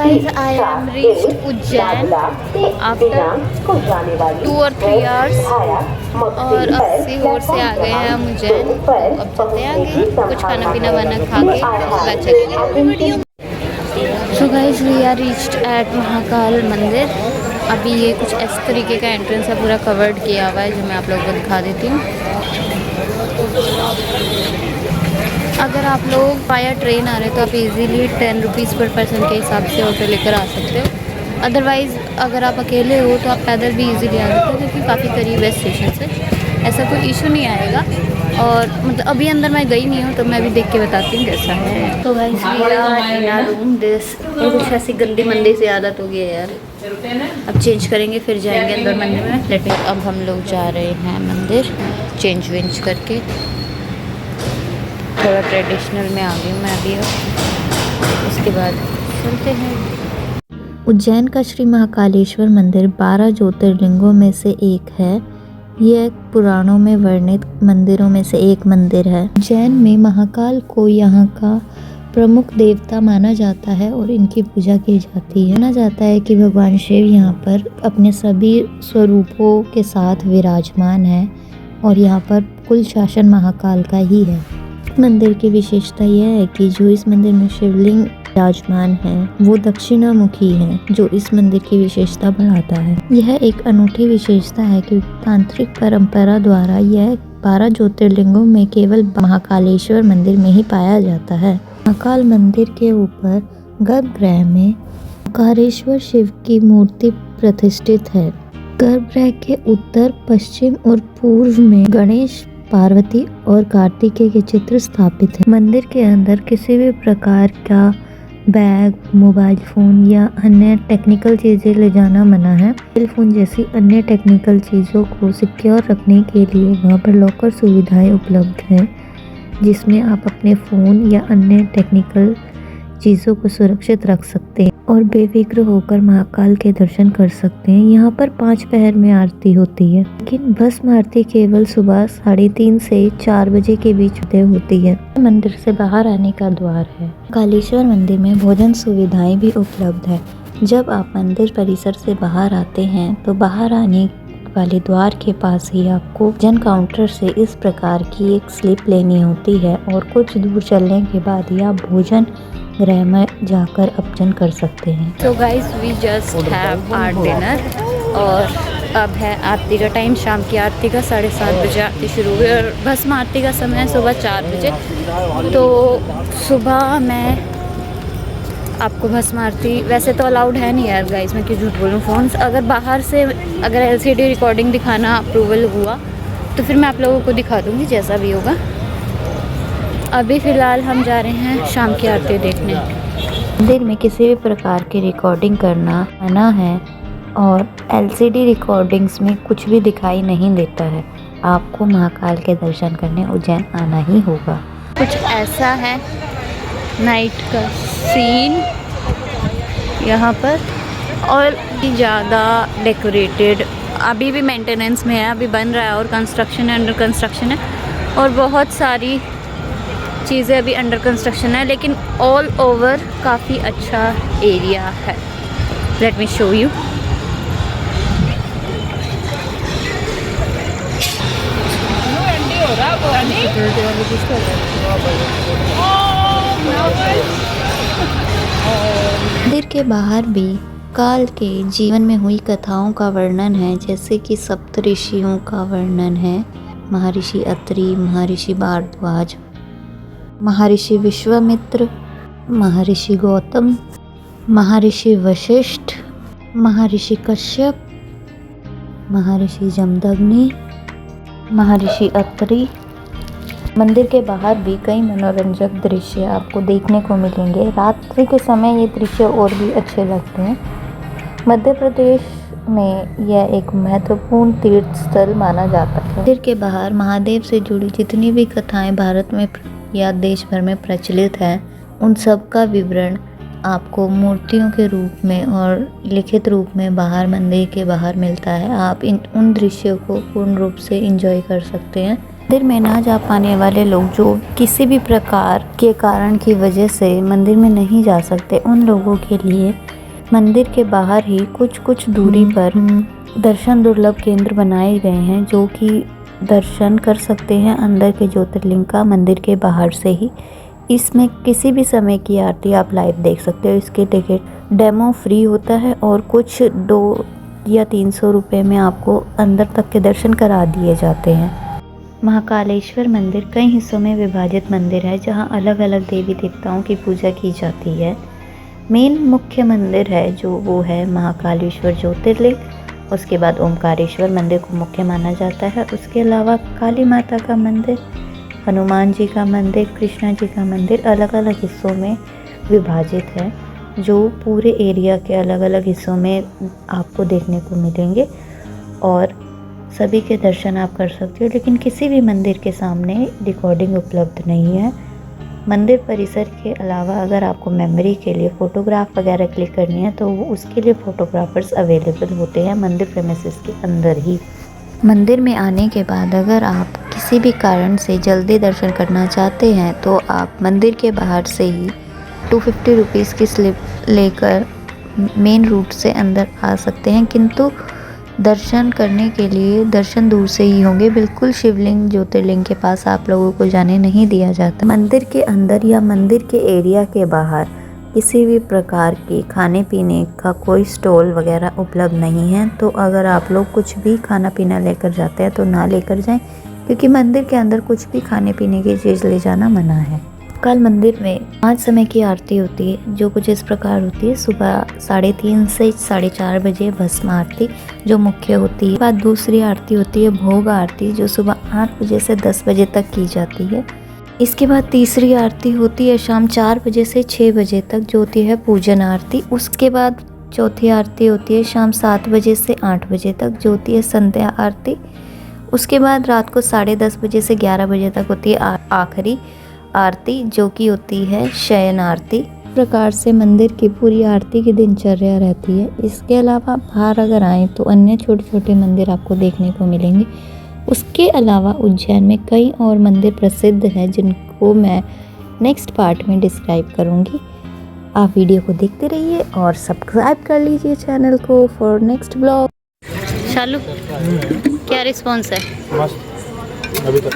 guys, I am reached Ujjain after 2 or 3 hours और अब सीहोर से आ गए हैं हम उज्जैन। तो अब चलते हैं आगे, कुछ खाना पीना वाना खा के उसके बाद चलेंगे। So guys, we are reached at Mahakal मंदिर। अभी ये कुछ इस तरीके का एंट्रेंस है, पूरा कवर्ड किया हुआ है, जो मैं आप लोगों को दिखा देती हूँ। अगर आप लोग वाया ट्रेन आ रहे हो तो आप इजीली 10 रुपीज़ पर पर्सन के हिसाब से ऑटो लेकर आ सकते हो। अदरवाइज़ अगर आप अकेले हो तो आप पैदल भी इजीली आ सकते हो, क्योंकि काफ़ी करीब है स्टेशन से, ऐसा कोई इशू नहीं आएगा। और मतलब अभी अंदर मैं गई नहीं हूँ तो मैं भी देख के बताती हूँ कैसा है। तो गाइस, मेरा रूम दिस कुछ ऐसी गंदी मंदी से आदत हो गई है यार। अब चेंज करेंगे फिर जाएंगे अंदर मंदिर में। लेकिन अब हम लोग जा रहे हैं मंदिर चेंज वेंज करके। थोड़ा ट्रेडिशनल में आ गई हूँ मैं अभी। अब उसके बाद चलते हैं। उज्जैन का श्री महाकालेश्वर मंदिर 12 ज्योतिर्लिंगों में से एक है। यह पुराणों में वर्णित मंदिरों में से एक मंदिर है। उज्जैन में महाकाल को यहाँ का प्रमुख देवता माना जाता है और इनकी पूजा की जाती है। माना जाता है कि भगवान शिव यहाँ पर अपने सभी स्वरूपों के साथ विराजमान है और यहाँ पर कुल शासन महाकाल का ही है। मंदिर की विशेषता यह है कि जो इस मंदिर में शिवलिंग विराजमान है वो दक्षिणामुखी है, जो इस मंदिर की विशेषता बढ़ाता है। यह एक अनूठी विशेषता है कि तांत्रिक परंपरा द्वारा यह 12 ज्योतिर्लिंगों में केवल महाकालेश्वर मंदिर में ही पाया जाता है। महाकाल मंदिर के ऊपर गर्भगृह में ओंकारेश्वर शिव की मूर्ति प्रतिष्ठित है। गर्भगृह के उत्तर, पश्चिम और पूर्व में गणेश, पार्वती और कार्तिकेय के चित्र स्थापित हैं। मंदिर के अंदर किसी भी प्रकार का बैग, मोबाइल फ़ोन या अन्य टेक्निकल चीज़ें ले जाना मना है। मोबाइल फ़ोन जैसी अन्य टेक्निकल चीज़ों को सिक्योर रखने के लिए वहाँ पर लॉकर सुविधाएं उपलब्ध हैं, जिसमें आप अपने फ़ोन या अन्य टेक्निकल चीज़ों को सुरक्षित रख सकते हैं और बेफिक्र होकर महाकाल के दर्शन कर सकते हैं। यहाँ पर 5 पहर में आरती होती है, लेकिन भस्म आरती केवल सुबह 3:30 से 4 बजे के बीच होती है। मंदिर से बाहर आने का द्वार है। कालेश्वर मंदिर में भोजन सुविधाएं भी उपलब्ध है। जब आप मंदिर परिसर से बाहर आते हैं तो बाहर आने वाले द्वार के पास ही आपको जन काउंटर से इस प्रकार की एक स्लिप लेनी होती है और कुछ दूर चलने के बाद ही आप भोजन गृह में जाकर अपचन कर सकते हैं। तो guys, we just have our dinner और अब है आरती का टाइम। शाम की आरती का 7:30 बजे आरती शुरू हुई और भस्म आरती का समय है सुबह 4 बजे। तो सुबह मैं आपको भस्म आरती वैसे तो अलाउड है नहीं यार गाइस, मैं क्यों झूठ बोलूँ। फ़ोन अगर बाहर से अगर LCD रिकॉर्डिंग दिखाना अप्रूवल हुआ तो फिर मैं आप लोगों को दिखा दूँगी, जैसा भी होगा। अभी फ़िलहाल हम जा रहे हैं शाम की आरती देखने। मंदिर में किसी भी प्रकार की रिकॉर्डिंग करना मना है और LCD रिकॉर्डिंग्स में कुछ भी दिखाई नहीं देता है। आपको महाकाल के दर्शन करने उज्जैन आना ही होगा। कुछ ऐसा है नाइट का सीन यहाँ पर, और ज़्यादा डेकोरेटेड। अभी भी मेंटेनेंस में है, अभी बन रहा है और कंस्ट्रक्शन है, अंडर कंस्ट्रक्शन है, और बहुत सारी चीज़ें अभी अंडर कंस्ट्रक्शन है, लेकिन ऑल ओवर काफ़ी अच्छा एरिया है। Let me show you. मंदिर के बाहर भी काल के जीवन में हुई कथाओं का वर्णन है, जैसे कि सप्तऋषियों का वर्णन है। महर्षि अत्रि, महर्षि भारद्वाज, महर्षि विश्वामित्र, महर्षि गौतम, महर्षि वशिष्ठ, महर्षि कश्यप, महर्षि जमदग्नि, महर्षि अत्रि। मंदिर के बाहर भी कई मनोरंजक दृश्य आपको देखने को मिलेंगे। रात्रि के समय ये दृश्य और भी अच्छे लगते हैं। मध्य प्रदेश में यह एक महत्वपूर्ण तीर्थ स्थल माना जाता है। मंदिर के बाहर महादेव से जुड़ी जितनी भी कथाएं भारत में या देश भर में प्रचलित है, उन सब का विवरण आपको मूर्तियों के रूप में और लिखित रूप में बाहर मंदिर के बाहर मिलता है। आप उन दृश्यों को पूर्ण रूप से एंजॉय कर सकते हैं। मंदिर में ना जा पाने वाले लोग जो किसी भी प्रकार के कारण की वजह से मंदिर में नहीं जा सकते, उन लोगों के लिए मंदिर के बाहर ही कुछ कुछ दूरी पर दर्शन दुर्लभ केंद्र बनाए गए हैं, जो कि दर्शन कर सकते हैं अंदर के ज्योतिर्लिंग का मंदिर के बाहर से ही। इसमें किसी भी समय की आरती आप लाइव देख सकते हो। इसके टिकट डेमो फ्री होता है और कुछ 2 या 300 रुपये में आपको अंदर तक के दर्शन करा दिए जाते हैं। महाकालेश्वर मंदिर कई हिस्सों में विभाजित मंदिर है, जहां अलग अलग देवी देवताओं की पूजा की जाती है। मेन मुख्य मंदिर है जो वो है महाकालेश्वर ज्योतिर्लिंग। उसके बाद ओमकारेश्वर मंदिर को मुख्य माना जाता है। उसके अलावा काली माता का मंदिर, हनुमान जी का मंदिर, कृष्णा जी का मंदिर अलग अलग हिस्सों में विभाजित है, जो पूरे एरिया के अलग अलग हिस्सों में आपको देखने को मिलेंगे और सभी के दर्शन आप कर सकते हो। लेकिन किसी भी मंदिर के सामने रिकॉर्डिंग उपलब्ध नहीं है। मंदिर परिसर के अलावा अगर आपको मेमोरी के लिए फ़ोटोग्राफ वगैरह क्लिक करनी है तो उसके लिए फ़ोटोग्राफर्स अवेलेबल होते हैं मंदिर प्रेमिसेस के अंदर ही। मंदिर में आने के बाद अगर आप किसी भी कारण से जल्दी दर्शन करना चाहते हैं तो आप मंदिर के बाहर से ही 250 रुपीज़ की स्लिप लेकर मेन रूट से अंदर आ सकते हैं, किंतु दर्शन करने के लिए दर्शन दूर से ही होंगे। बिल्कुल शिवलिंग ज्योतिर्लिंग के पास आप लोगों को जाने नहीं दिया जाता। मंदिर के अंदर या मंदिर के एरिया के बाहर किसी भी प्रकार की खाने पीने का कोई स्टॉल वगैरह उपलब्ध नहीं है। तो अगर आप लोग कुछ भी खाना पीना लेकर जाते हैं तो ना लेकर जाएं, क्योंकि मंदिर के अंदर कुछ भी खाने पीने की चीज़ ले जाना मना है। कल मंदिर में 5 समय की आरती होती है, जो कुछ इस प्रकार होती है। सुबह 3:30 से 4:30 बजे भस्म आरती जो मुख्य होती है। बाद दूसरी आरती होती है भोग आरती, जो सुबह 8 बजे से 10 बजे तक की जाती है। इसके बाद तीसरी आरती होती है शाम 4 बजे से 6 बजे तक, जो होती है पूजन आरती। उसके बाद चौथी आरती होती है शाम 7 बजे से 8 बजे तक, जो होती है संध्या आरती। उसके बाद रात को 10:30 बजे से 11 बजे तक होती है आखिरी आरती, जो कि होती है शयन आरती। इस प्रकार से मंदिर की पूरी आरती की दिनचर्या रहती है। इसके अलावा बाहर अगर आएँ तो अन्य छोटे छोटे मंदिर आपको देखने को मिलेंगे। उसके अलावा उज्जैन में कई और मंदिर प्रसिद्ध हैं, जिनको मैं नेक्स्ट पार्ट में डिस्क्राइब करूँगी। आप वीडियो को देखते रहिए और सब्सक्राइब कर लीजिए चैनल को फॉर नेक्स्ट ब्लॉग। शालू, क्या रिस्पॉन्स है? मस्त अभी तक।